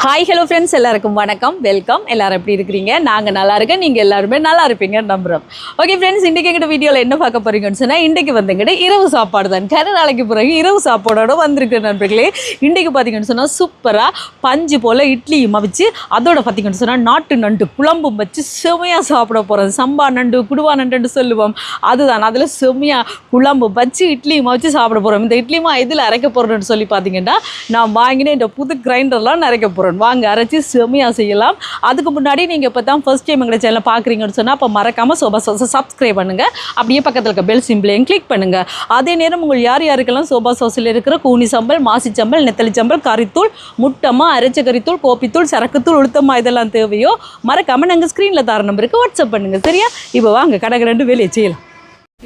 Hi hello friends, எல்லாருக்கும் வணக்கம், welcome. எல்லாரும் எப்படி இருக்கிறீங்க? நாங்கள் நல்லா இருக்கேன், நீங்கள் எல்லாருமே நல்லா இருப்பீங்க நம்புகிறோம். ஓகே ஃப்ரெண்ட்ஸ், இன்றைக்கி எங்கிட்ட வீடியோவில் என்ன பார்க்க போகிறீங்கன்னு சொன்னால், இன்றைக்கி வந்துங்கிட்ட இரவு சாப்பாடு தான். கரை நாளைக்கு பிறகு இரவு சாப்பாடோடு வந்திருக்கு நண்பர்களே. இன்றைக்கி பார்த்தீங்கன்னு சொன்னால் சூப்பராக பஞ்சு போல் இட்லியும் அவிச்சு, அதோட பார்த்தீங்கன்னு சொன்னால் நாட்டு நண்டு குழம்பும் வச்சு செமையாக சாப்பிட போகிறது. சம்பா நண்டு, குடுவா நண்டுன்னு சொல்லுவோம், அதுதான். அதில் செமையாக குழம்பு வச்சு இட்லியும் வச்சு சாப்பிட போகிறோம். இந்த இட்லியுமா எதில் அரைக்க போகிறோன்னு சொல்லி பார்த்தீங்கன்னா, நான் வாங்கினேன் இந்த புது கிரைண்டர்லாம் அரைக்க போகிறேன். வாங்க அரைச்சி செமையாக செய்யலாம். அதுக்கு முன்னாடி நீங்கள் இப்போ தான் ஃபர்ஸ்ட் டைம் எங்களை சேனல் பார்க்குறீங்கன்னு சொன்னால், அப்போ மறக்காமல் சோபா சாஸை சப்ஸ்கிரைப் பண்ணுங்கள். அப்படியே பக்கத்தில் இருக்க பெல் சிம்பிளையும் கிளிக் பண்ணுங்கள். அதே நேரம் உங்கள் யாருக்கெல்லாம் சோபா சாஸில் இருக்கிற கூனி சம்பல், மாசி சம்பல், நெத்தலி சம்பல், கறித்தூள், முட்டமா, அரைச்ச கறித்தூள், கோப்பித்தூள், சரக்குத்தூள், உளுத்தமா இதெல்லாம் தேவையோ மறக்காமல் நாங்கள் ஸ்க்ரீனில் தர நம்பருக்கு வாட்ஸ்அப் பண்ணுங்கள். சரியா? இப்போ வாங்க கடை ரெண்டு வேலையை செய்யலாம்.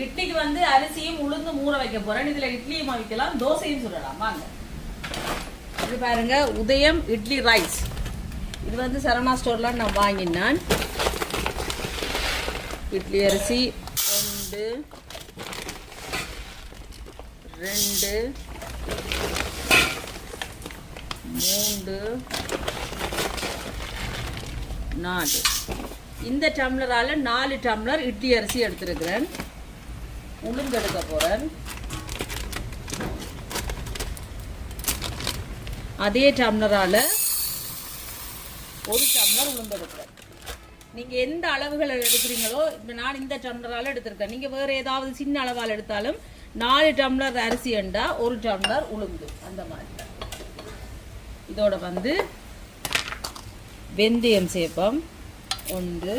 இட்லிக்கு வந்து அரிசியும் உளுந்து ஊற வைக்க போகிறேன். இதில் இட்லியும் வைக்கலாம், தோசையும் சுடலாம். வாங்க. இது பாருங்க, உதயம் இட்லி ரைஸ். இது வந்து சரவணா ஸ்டோர்லாம் நான் வாங்கினான். இட்லி அரிசி 2 3 4. இந்த டம்ளரால் 4 டம்ளர் இட்லி அரிசி எடுத்துருக்கிறேன். உளுந்து எடுக்க போகிறேன். அதே டம்ளரால் 1 டம்ளர் உளுந்து எடுக்கிறேன். நீங்கள் எந்த அளவுகள் எடுக்கிறீங்களோ, இப்போ நான் இந்த டம்ளரால் எடுத்திருக்கேன். நீங்கள் வேறு ஏதாவது சின்ன அளவால் எடுத்தாலும் 4 டம்ளர் அரிசி என்றா 1 டம்ளர் உளுந்து, அந்த மாதிரி. இதோட வந்து வெந்தயம் சேர்ப்போம். 1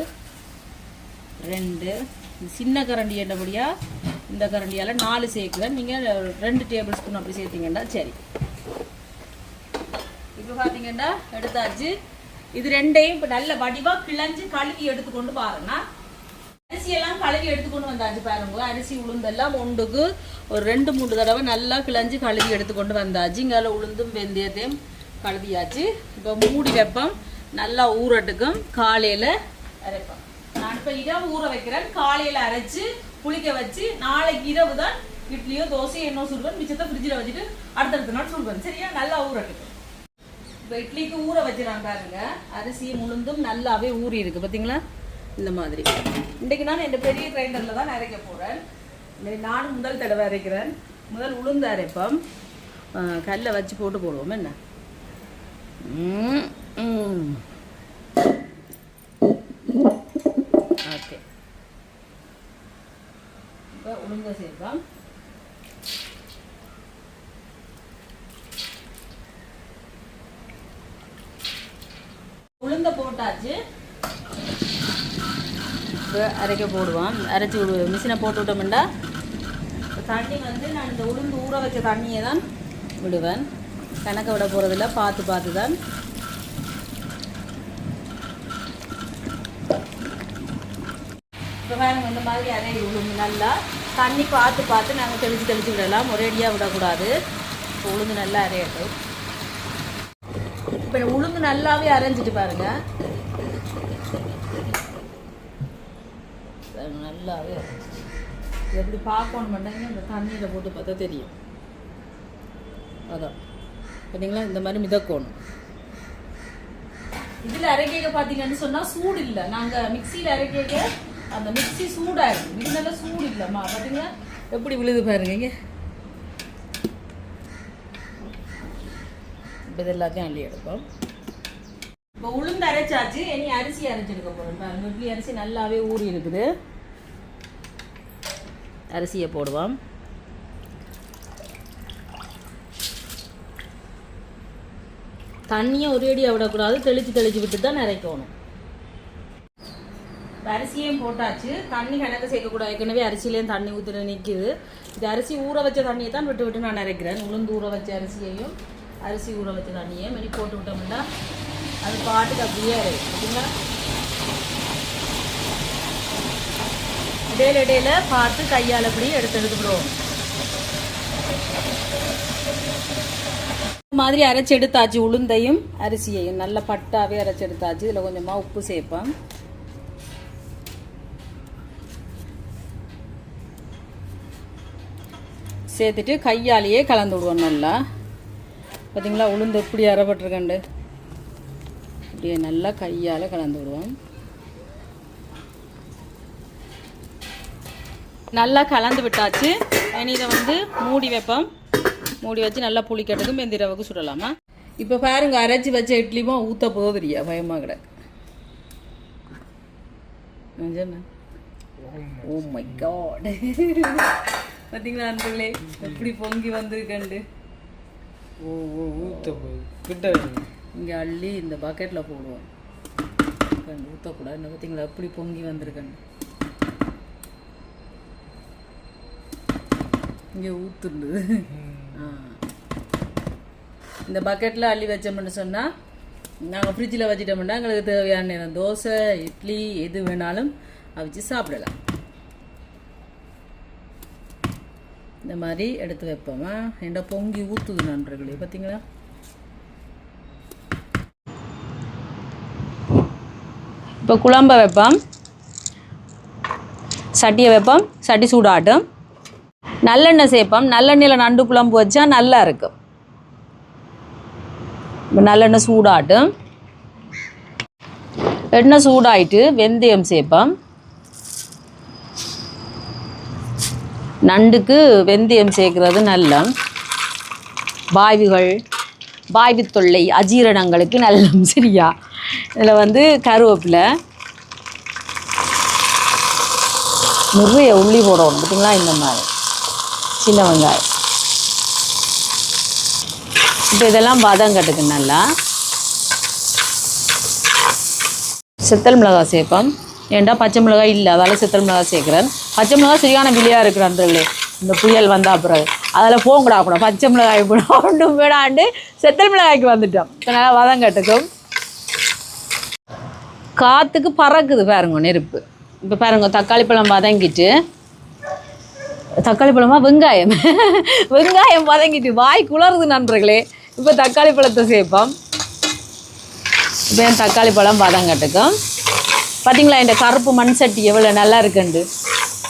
2 சின்ன கரண்டி என்னபடியாக இந்த கரண்டியால் 4 சேர்க்குறேன். நீங்கள் 2 டேபிள் ஸ்பூன் அப்படி சேர்த்திங்கன்னா சரி. இப்போ பார்த்தீங்கன்னா எடுத்தாச்சு. இது ரெண்டையும் இப்போ நல்ல வடிவாக கிளஞ்சி கழுவி எடுத்துக்கொண்டு பாருங்கன்னா, அரிசியெல்லாம் கழுவி எடுத்துக்கொண்டு வந்தாச்சு பாருங்க. அரிசி உளுந்தெல்லாம் ஒன்றுக்கு ஒரு 2-3 தடவை நல்லா கிளஞ்சி கழுவி எடுத்துக்கொண்டு வந்தாச்சு. இங்கே உளுந்தும் வெந்தயத்தையும் கழுவியாச்சு. இப்போ மூடி வைப்போம், நல்லா ஊறட்டுக்கும். காலையில் அரைப்போம். நான் இப்போ இரவு ஊற வைக்கிறேன். காலையில் அரைச்சி புளிக்க வச்சு நாளைக்கு இரவு தான் இட்லியோ தோசையோ என்ன சுடுவேன். மிச்சத்தை ஃப்ரிட்ஜில் வச்சுட்டு அடுத்தடுத்த நாள் சுடுவேன். சரியா? நல்லா ஊறட்டுக்கும். இப்போ இட்லிக்கு ஊற வச்சுறான் பாருங்க. அரிசியும் உளுந்தும் நல்லாவே ஊறி இருக்கு பார்த்தீங்களா? இந்த மாதிரி. இன்றைக்கு நான் இந்த பெரிய கிரைண்டரில் தான் அரைக்க போகிறேன். நானும் முதல் தடவை அரைக்கிறேன். முதல் உளுந்து அரைப்போம். கல்லை வச்சு போட்டு போடுவோம். என்ன ஓகே. இப்போ உளுந்த சேர்ப்போம். உளுந்த போட்டாச்சு. இப்போ அரைக்க போடுவோம். அரைச்சி மிஷினை போட்டு விட்டோம்னா தண்ணி வந்து நான் இந்த உளுந்து ஊற வச்ச தண்ணியை தான் விடுவேன். கணக்க விட போகிறதில்ல, பார்த்து தான். இப்போ வேணும் இந்த மாதிரி அரை உளுந்து நல்லா தண்ணி பார்த்து நாங்கள் தெளித்து விடலாம். ஒரேடியாக விடக்கூடாது. இப்போ உளுந்து நல்லா அரையட்டும். இப்போ உளுந்து நல்லாவே அரைஞ்சிட்டு பாருங்க. நல்லாவே எப்படி பார்க்கணும் பண்ணாங்க. இந்த தண்ணியில் போட்டு பார்த்தா தெரியும். அதான் பார்த்தீங்களா? இந்த மாதிரி மிதக்கணும். இதில் அரைக்க பார்த்தீங்கன்னு சொன்னால் சூடு இல்லை. நாங்கள் மிக்சியில் அரைக்க அந்த மிக்சி சூடாகிடும். இது நல்லா சூடு இல்லைம்மா. பார்த்தீங்களா எப்படி விழுது பாருங்க. இங்கே இது எல்லாத்தையும் அள்ளி எடுப்போம். இப்போ உளுந்து அரைச்சாச்சு. இனி அரிசி அரைச்செடுக்க போகிறோம். பாருங்க, இட்லி அரிசி நல்லாவே ஊறி இருக்குது. அரிசியை போடுவோம். தண்ணியை ஒரேடியாக விடக்கூடாது, தெளித்து விட்டு தான் அரைக்கணும். அரிசியையும் போட்டாச்சு. தண்ணி கணக்கு சேர்க்கக்கூடாது. ஏற்கனவே அரிசியிலேயும் தண்ணி ஊற்றுல நிற்கிது. இது அரிசி ஊற வச்ச தண்ணியை தான் விட்டு நான் அரைக்கிறேன். உளுந்து ஊற வச்ச அரிசியையும் அரிசி ஊற வச்ச தண்ணியை மாரி போட்டு விட்டோம்னா அது பாட்டுக்கு அப்படியே அரைக்கும். பார்த்தீங்களா? இடையில பார்த்து கையால் அப்படி எடுத்துக்கிடுவோம். இந்த மாதிரி அரைச்சி எடுத்தாச்சு. உளுந்தையும் அரிசியையும் நல்ல பட்டாவே அரைச்சி எடுத்தாச்சு. இதில் கொஞ்சமாக உப்பு சேர்ப்பேன். சேர்த்துட்டு கையாலேயே கலந்து விடுவோம் நல்லா. பார்த்தீங்களா உளுந்து எப்படி அரைப்பட்டிருக்கண்டு. அப்படியே நல்லா கையால் கலந்து விடுவோம். நல்லா கலந்து விட்டாச்சு. இதை வந்து மூடி வைப்போம். மூடி வச்சு நல்லா புளிக்கட்டுக்கு மெந்திரவுக்கு சுடலாமா. இப்போ பாருங்க, அரைச்சி வச்ச இட்லியுமா ஊற்ற போதிரியா பயமாக கிடக்கு. ஓ மை காட், பார்த்தீங்களா நண்பர்களே எப்படி பொங்கி வந்திருக்கண்டு. ஓ ஓ ஊற்ற போகுது. இங்கே அள்ளி இந்த பக்கெட்டில் போடுவோம். ஊற்றக்கூடாது. பார்த்தீங்களா எப்படி பொங்கி வந்திருக்கண்டு. இங்கே ஊற்றுருது. இந்த பக்கெட்டில் அள்ளி வச்சோம்னு சொன்னால் நாங்கள் ஃப்ரிட்ஜில் வச்சிட்டோம்னா எங்களுக்கு தேவையான நேரம் தோசை இட்லி எது வேணாலும் அவிச்சு சாப்பிடலாம். இந்த மாதிரி எடுத்து வைப்போமா. என்கிட்ட பொங்கி ஊற்றுது நண்பர்களே, பார்த்தீங்களா. இப்போ குழம்ப வைப்போம். சட்டியை வைப்போம். சட்டி சூடாட்டும். நல்லெண்ணெய் சேர்ப்போம். நல்லெண்ணெயில் நண்டு குழம்பு வச்சா நல்லா இருக்கும். நல்லெண்ணெய் சூடாட்டும். எண்ணெய் சூடாயிட்டு வெந்தயம் சேர்ப்போம். நண்டுக்கு வெந்தயம் சேர்க்கறது நல்ல வாய்வு தொல்லை அஜீரணங்களுக்கு நல்ல. சரியா. இதில் வந்து கருவேப்பிலை, நிறைய உள்ளி போடணும். பார்த்தீங்களா, இந்த மாதிரி சின்ன வெங்காயம். இப்போ இதெல்லாம் கட்டுக்கு நல்லா. செத்தல் மிளகாய் சேர்ப்போம். ஏன்டா பச்சை மிளகாய் இல்லை, அதால் செத்தல் மிளகாய் சேர்க்குறேன். பச்சை மிளகாய் சரியான விலையாக இருக்கிறான்றே இந்த புயல் வந்தால் பிறகு. அதில் போங்கடா கூட பச்சை மிளகாய் கூட ஒன்றும் வேடாண்டு செத்தல் மிளகாய்க்கு வந்துட்டோம். நல்லா கட்டுக்கும். காற்றுக்கு பறக்குது பாருங்க நெருப்பு. இப்போ பாருங்க, தக்காளி பழம் வதங்கிட்டு, தக்காளி பழமா வெங்காயம் வதங்கிட்டு வாய் குளருது நண்பர்களே. இப்போ தக்காளி பழத்தை சேர்ப்போம். இப்போ என் தக்காளி பழம் வதங்கட்டுக்கும். பார்த்தீங்களா இந்த கருப்பு மண் சட்டி எவ்வளோ நல்லா இருக்குண்டு.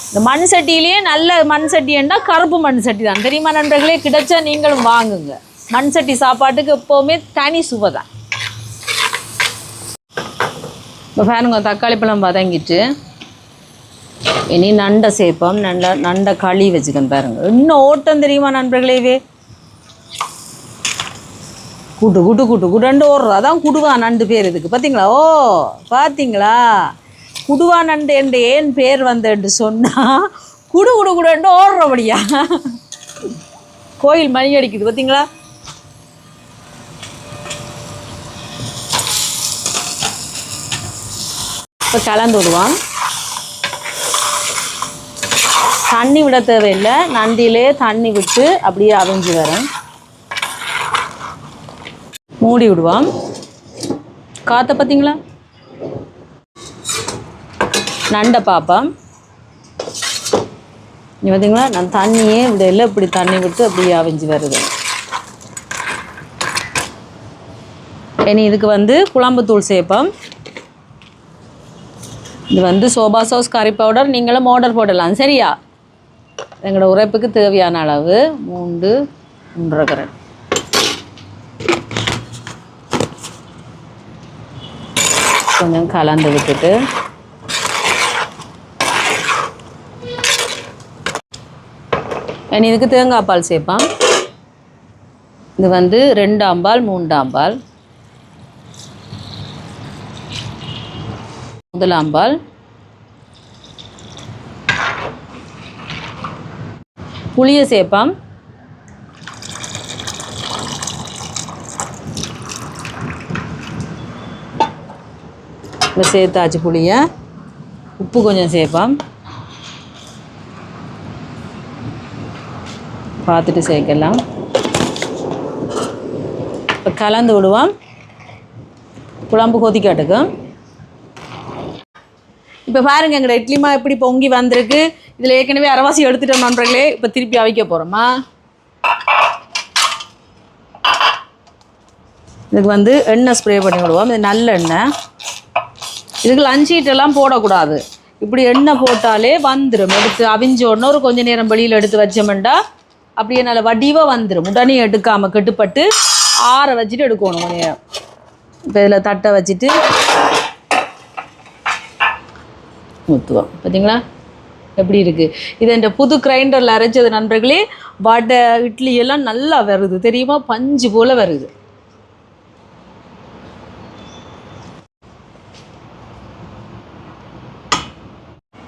இந்த மண் சட்டியிலேயே நல்ல மண் சட்டின்னா கருப்பு மண் சட்டி தான். தெரியுமா நண்பர்களே, கிடைச்சா நீங்களும் வாங்குங்க. மண் சட்டி சாப்பாட்டுக்கு எப்போவுமே தனி சுவை தான். இப்போ பாருங்க, தக்காளி பழம் வதங்கிட்டு இனி நண்டை சேர்ப்போம். நண்டை களி வச்சுக்கணும் பாருங்க. இன்னும் ஓட்டம் தெரியுமா நண்பர்களேவே. குட்டு ஓடுறோம். அதான் குடுவா நண்டு பேர் இதுக்கு. பார்த்தீங்களா. ஓ பார்த்தீங்களா, குடுவா நண்டு என்று ஏன் பேர் வந்தேன்னு சொன்னால் குடுண்டு ஓடுறபடியா. கோயில் மணி அடிக்குது பார்த்தீங்களா. இப்போ கலந்து விடுவான். தண்ணி விட தேவையில்லை. நண்டிலே தண்ணி விட்டு அப்படியே அவிஞ்சு வரும். மூடி விடுவோம். காற்றை பார்த்தீங்களா. நண்டை பார்ப்போம். நீ பார்த்தீங்களா, நான் தண்ணியே விடையில் இப்படி தண்ணி விட்டு அப்படியே அவிஞ்சு வருது. இனி இதுக்கு வந்து குழம்புத்தூள் சேர்ப்போம். இது வந்து சோபா சாஸ் கறி பவுடர் நீங்களும் ஆர்டர் போடலாம். சரியா. எங்களோட உரைப்புக்கு தேவையான அளவு 3 கரண்ட். கொஞ்சம் கலந்து விட்டுட்டு இதுக்கு தேங்காய் பால் சேர்ப்போம். இது வந்து 2 ஆம்பால் 3 ஆம்பால். முதல் ஆம்பால் புளியை சேர்ப்போம். சேர்த்தாச்சு புளியை. உப்பு கொஞ்சம் சேர்ப்போம். பார்த்துட்டு சேர்க்கலாம். இப்போ கலந்து விடுவோம். குழம்பு கொதிக்காட்டுக்கும். இப்போ பாருங்கள், எங்களோட இட்லிமா எப்படி பொங்கி வந்திருக்கு. இதில் ஏற்கனவே அரைவாசி எடுத்துட்டோம் நண்பர்களே. இப்போ திருப்பி அவிக்க போகிறோமா. இதுக்கு வந்து எண்ணெய் ஸ்ப்ரே பண்ணி விடுவோம். இது நல்ல எண்ணெய். இதுக்கு லஞ்ச் ஹீட்டெல்லாம் போடக்கூடாது. இப்படி எண்ணெய் போட்டாலே வந்துடும். எடுத்து அவிஞ்சோடனே ஒரு கொஞ்சம் நேரம் வெளியில் எடுத்து வச்சோம்னா அப்படியே நல்ல வடிவாக வந்துடும். உடனே எடுக்காமல் கெட்டுப்பட்டு ஆற வச்சுட்டு எடுக்கணும் கொஞ்சம் நேரம். இப்போ இதில் தட்டை வச்சுட்டு ஊற்றுவோம். பார்த்தீங்களா எப்படி இருக்குது? இது இந்த புது கிரைண்டரில் அரைச்சது நண்பர்களே. வடை இட்லி எல்லாம் நல்லா வருது தெரியுமா, பஞ்சு போல் வருது.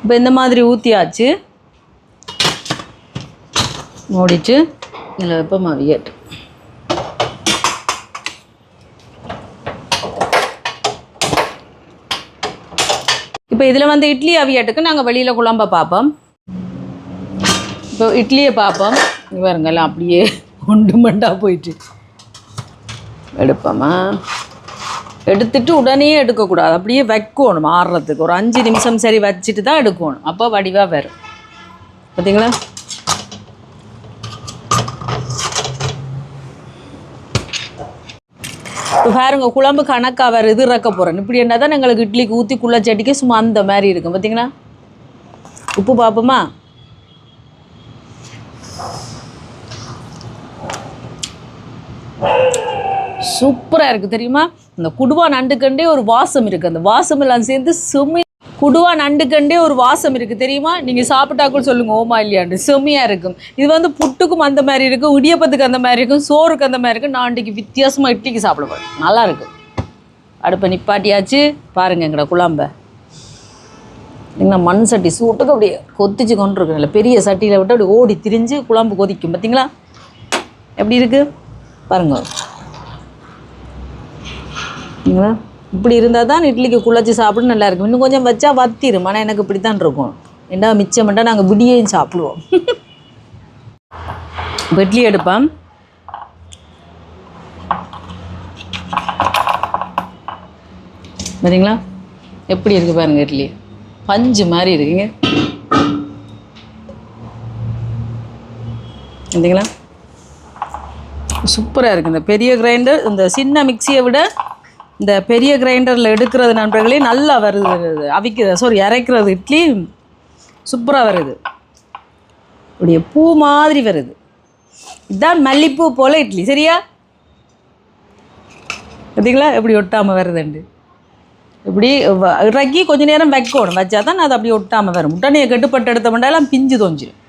இப்போ இந்த மாதிரி ஊற்றியாச்சு. மூடிட்டு இதில் வைப்போம் அவியட். இப்போ இதில் வந்து இட்லி அவியட்டுக்கு நாங்கள் வெளியில் குழம்ப பார்ப்போம். இப்போ இட்லியை பார்ப்போம். பாருங்கெல்லாம் அப்படியே ஒன்று மண்டா போயிட்டு எடுப்போமா. எடுத்துட்டு உடனே எடுக்கக்கூடாது, அப்படியே வைக்கணும் ஆறுறதுக்கு ஒரு 5 நிமிஷம் சரி வச்சுட்டு தான் எடுக்கணும். அப்போ வடிவாக வரும். பார்த்தீங்களா? இப்போ பாருங்க குழம்பு கணக்காக வருது. இறக்க போகிறேன். இப்படி என்ன தான் எங்களுக்கு இட்லிக்கு ஊற்றி குள்ள சட்டிக்கு சும்மா அந்த மாதிரி இருக்கும். பார்த்தீங்களா? உப்பு பார்ப்போமா? சூப்பராக இருக்குது தெரியுமா? இந்த குடுவா நண்டுக்கண்டே ஒரு வாசம் இருக்குது. அந்த வாசம் எல்லாம் சேர்ந்து குடுவா நண்டுக்கண்டே ஒரு வாசம் இருக்குது தெரியுமா? நீங்கள் சாப்பிட்டாக்கூட சொல்லுங்கள் ஓமா இல்லையாண்டு. செம்மையாக இருக்கும். இது வந்து புட்டுக்கும் அந்த மாதிரி இருக்கும், இடியப்பத்துக்கு அந்த மாதிரி இருக்கும், சோறுக்கு அந்த மாதிரி இருக்கும். நான் இன்றைக்கி வித்தியாசமாக இட்லிக்கு சாப்பிடுவேன். நல்லாயிருக்கும். அடுப்பை நிப்பாட்டியாச்சு. பாருங்கள் எங்களோட குழம்ப. இல்லைங்களா மண் சட்டி சூட்டுக்கு அப்படியே கொத்திச்சு கொண்டு இருக்கு. இல்லை பெரிய சட்டியில் விட்டு அப்படி ஓடி திரிஞ்சு குழம்பு கொதிக்கும். பார்த்தீங்களா எப்படி இருக்குது பாருங்க. சரிங்களா? இப்படி இருந்தால் தான் இட்லிக்கு குழச்சி சாப்பிட நல்லா இருக்கும். இன்னும் கொஞ்சம் வச்சா வத்திரும். ஆனால் எனக்கு இப்படி தான் இருக்கும். ஏண்டா மிச்சம் பண்ணால் நாங்கள் விடியையும் சாப்பிடுவோம். இப்போ இட்லி எடுப்போம். சரிங்களா எப்படி இருக்குது பாருங்க. இட்லி பஞ்சு மாதிரி இருக்குங்க. சரிங்களா சூப்பராக இருக்குது. இந்த பெரிய கிரைண்டர் இந்த சின்ன மிக்சியை விட இந்த பெரிய கிரைண்டரில் எடுக்கிறது நண்பர்களே நல்லா வருது. அரைக்கிறது இட்லி சூப்பராக வருது. இப்படியே பூ மாதிரி வருது. இதுதான் மல்லிப்பூ போல் இட்லி. சரியா? பார்த்தீங்களா எப்படி ஒட்டாமல் வருதுண்டு. இப்படி இறக்கி கொஞ்சம் நேரம் வைக்கணும். வச்சா தான் அது அப்படி ஒட்டாமல் வரும். முட்டனையை கட்டுப்பட்டு எடுத்த மண்டாலாம் பிஞ்சு தோஞ்சிடும்.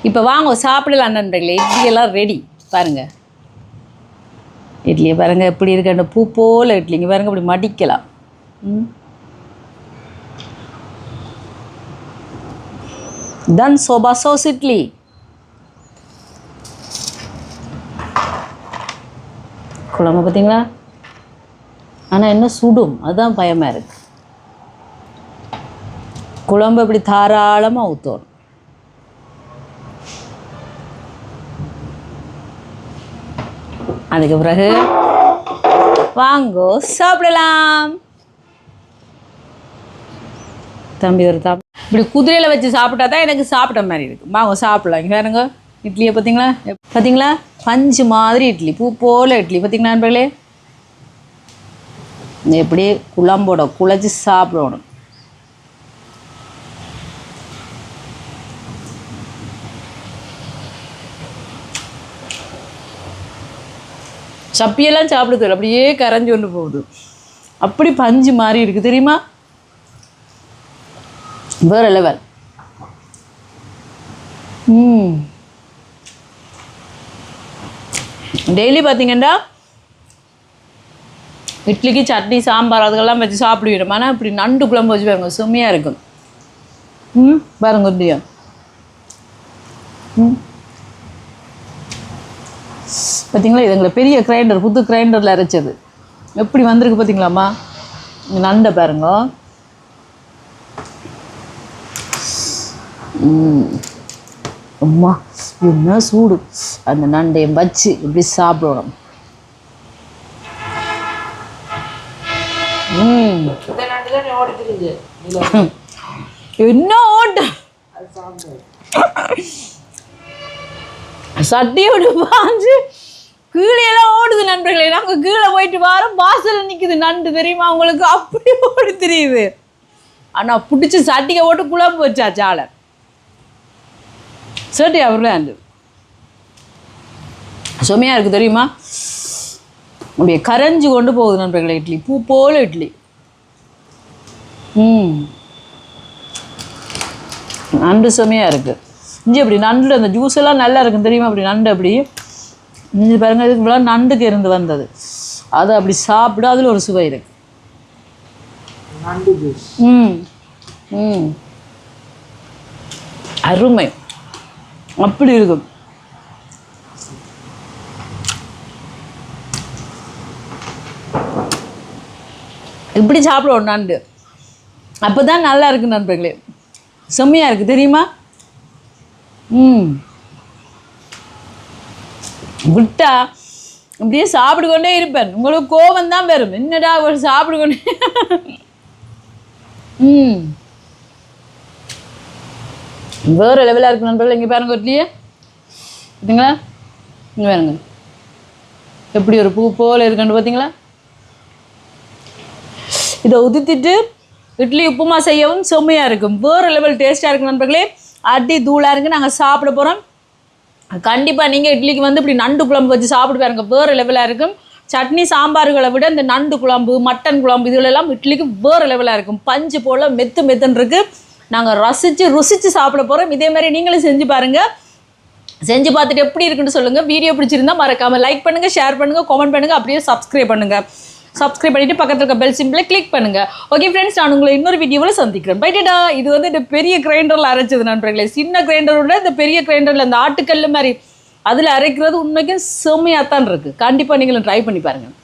இப்போ வாங்க சாப்பிடலாம் நண்பர்களே. இட்லியெல்லாம் ரெடி. பாருங்கள் இட்லியை பாருங்கள் எப்படி இருக்கு. அந்த பூ போல் இட்லிங்க பாருங்கள் இப்படி மடிக்கலாம். தான் சோபா சோஸ் இட்லி. குழம்பு பார்த்தீங்களா? ஆனால் என்ன சுடும், அதுதான் பயமாக இருக்குது. குழம்பு இப்படி தாராளமாக ஊற்றணும். அதுக்கு பிறகு வாங்கோ சாப்பிடலாம். தம்பி ஒரு இப்படி குதிரையில் வச்சு சாப்பிட்டா தான் எனக்கு சாப்பிட்ட மாதிரி இருக்குது. வாங்க சாப்பிடலாம். இங்கே பாருங்க இட்லியை பார்த்தீங்களா? பார்த்தீங்களா பஞ்சு மாதிரி இட்லி, பூ போல் இட்லி. பார்த்தீங்களா நண்பர்களே? எப்படி குழம்போட குழச்சி சாப்பிடணும். சப்பியெல்லாம் சாப்பிடுது அப்படியே கரைஞ்சி கொண்டு போகுது. அப்படி பஞ்சு மாதிரி இருக்குது தெரியுமா? வேறு லெவல். டெய்லி பார்த்தீங்கன்னா இட்லிக்கு சட்னி சாம்பார் அதுக்கெல்லாம் வச்சு சாப்பிடுவோம். ஆனால் இப்படி நண்டு குழம்பு வச்சு பாருங்க செம்மையாக இருக்கும். பாருங்க இப்படியா. பார்த்தீங்களா? இது எங்களை பெரிய கிரைண்டர், புது கிரைண்டரில் அரைச்சது. எப்படி வந்திருக்கு பார்த்தீங்களாம்மா? நண்டை பாருங்க. அம்மா என்ன சூடு. அந்த நண்டையும் வச்சு இப்படி சாப்பிடணும். என்ன ஓட்ட சட்டியோட பாஞ்சு கீழேலாம் ஓடுது நண்பர்களே. நாங்கள் கீழே போயிட்டு வரோம், வாசலில் நிற்குது நண்டு தெரியுமா உங்களுக்கு? அப்படி ஓடி தெரியுது. ஆனால் பிடிச்சி சட்டியை போட்டு குழம்பு வச்சா சாலை சட்டி அவர்களே அந்த செம்மையாக இருக்குது தெரியுமா? அப்படியே கரைஞ்சு கொண்டு போகுது நண்பர்களே இட்லி, பூ போல இட்லி. நண்டு செமையாக இருக்குது. இஞ்சி அப்படி நண்டு அந்த ஜூஸ் எல்லாம் நல்லா இருக்கும் தெரியுமா? அப்படி நண்டு அப்படி இஞ்சி பாருங்க, இதுக்கு இவ்வளோ நண்டுக்கு இருந்து வந்தது. அதை அப்படி சாப்பிட அதில் ஒரு சுவை இருக்கு. அருமை, அப்படி இருக்கும். இப்படி சாப்பிடுவோம் நண்டு, அப்போ தான் நல்லா இருக்கு நண்பர்களே. செம்மையாக இருக்குது தெரியுமா? விட்டா அப்படியே சாப்பிட்டு கொண்டே இருப்பேன். உங்களுக்கு கோபம் தான் வரும், என்னடா ஒரு சாப்பிட்டு கொண்டே. வேறு லெவலாக இருக்கு நண்பர்கள். இங்கே பாருங்க இட்லியே, பார்த்தீங்களா? இங்கே பாருங்க எப்படி ஒரு பூ போல் இருக்குன்னு பார்த்தீங்களா? இதை உதித்திட்டு இட்லி உப்புமா செய்யவும் செம்மையாக இருக்கும். வேறு லெவல் டேஸ்ட்டாக இருக்கும் நண்பர்களே. அடி தூளாக இருக்குது. நாங்கள் சாப்பிட போகிறோம். கண்டிப்பாக நீங்கள் இட்லிக்கு வந்து இப்படி நண்டு குழம்பு வச்சு சாப்பிட்டு பாருங்க, வேறு லெவலாக இருக்கும். சட்னி சாம்பார்களை விட இந்த நண்டு குழம்பு, மட்டன் குழம்பு இதுகளெல்லாம் இட்லிக்கு வேறு லெவலாக இருக்கும். பஞ்சு போல் மெத்துன்னு இருக்குது. நாங்கள் ருசித்து சாப்பிட போகிறோம். இதே மாதிரி நீங்களும் செஞ்சு பாருங்கள். செஞ்சு பார்த்துட்டு எப்படி இருக்குன்னு சொல்லுங்கள். வீடியோ பிடிச்சிருந்தா மறக்காமல் லைக் பண்ணுங்கள், ஷேர் பண்ணுங்கள், கமெண்ட் பண்ணுங்கள், அப்படியே சப்ஸ்கிரைப் பண்ணுங்கள். சப்ஸ்கிரைப் பண்ணிவிட்டு பக்கத்தில் இருக்க பெல் சிம்பிளை கிளிக் பண்ணுங்கள். ஓகே ஃப்ரெண்ட்ஸ், நான் உங்களை இன்னொரு வீடியோவில் சந்திக்கிறேன். பைட்டா. இது வந்து இந்த பெரிய கிரைண்டரில் அரைச்சது நண்பர்களே. சின்ன கிரைண்டரோட இந்த பெரிய கிரைண்டரில் இந்த ஆட்டுக்கல் மாதிரி அதில் அரைக்கிறது உண்மைக்கும் செம்மையாக தான் இருக்குது. கண்டிப்பாக நீங்களும் ட்ரை பண்ணி பாருங்கள்.